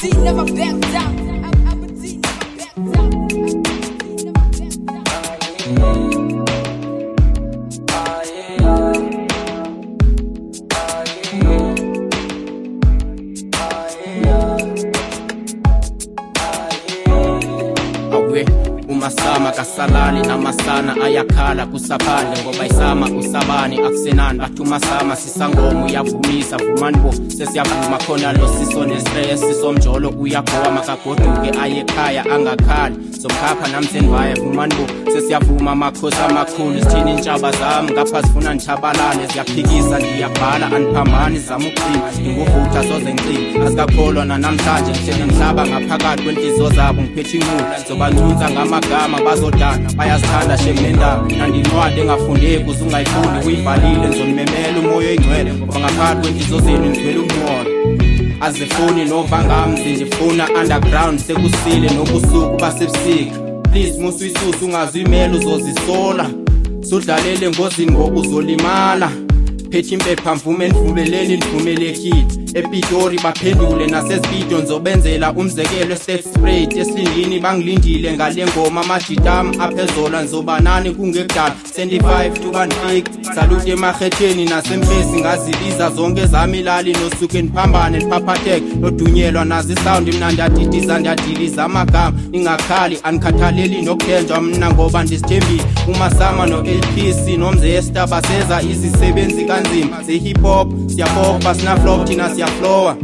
never back down. uMasama akasalali namasana ayakhala kusaphandle ngoba isama usabani akusenani bathi uMasama sisangomo uyavumisa vumanbo sesiyavuma khona lo siso nestress sisomjolo uyabhowa makagoduke ayekhaya angakhali somkhapha namsendwaye vumanbo sesiyavuma amakhosi amakhulu sithini intshaba zami ngapha sifuna nitshabalale ziyaphikisa ndiyabhala aniphambani zama uqina inguvutha soze ngicini asikakholwa nanamhlanje ngihleli ngihlaba ngaphakathi kwenhliziyo zabo ngiphethe inqulu zobantunza ngamagama bazodana bayasithanda shekunendaba nandincwadi engafundeki uze ungayifuni uyibhalile ngizonimemela umoya oyingcwele ngoba ngaphakathi kwenhliziyo zenu ngigcwele umoya azifuni novangami zindifuna underground sekusile nobusuku basebusika please musu isusu ungazimela uzozisola sudlalele ngozini ngoba uzolimala phethe impepha mvume nivumeleni nivumelekile ePitori baphendule nasezividiyo nizobenzela umzekelo state spread esilindini bangilindile ngale ngoma amajitam aphezola nizobanani kungekudala 25 to 150 salute emahetheni nasemfesi ngazibiza zonke zami lali nosuke niphambane niphaphatheke nodunyelwa nazi sound mina ndiyadiliza amagama ingakhali anikhathaleli nokuthenjwa mina ngoba ndisithembile uMasama no-LPC nomzesta baseza izisebenzi kanzima ze hip hop siyabopha sinaflow thina siyaflowa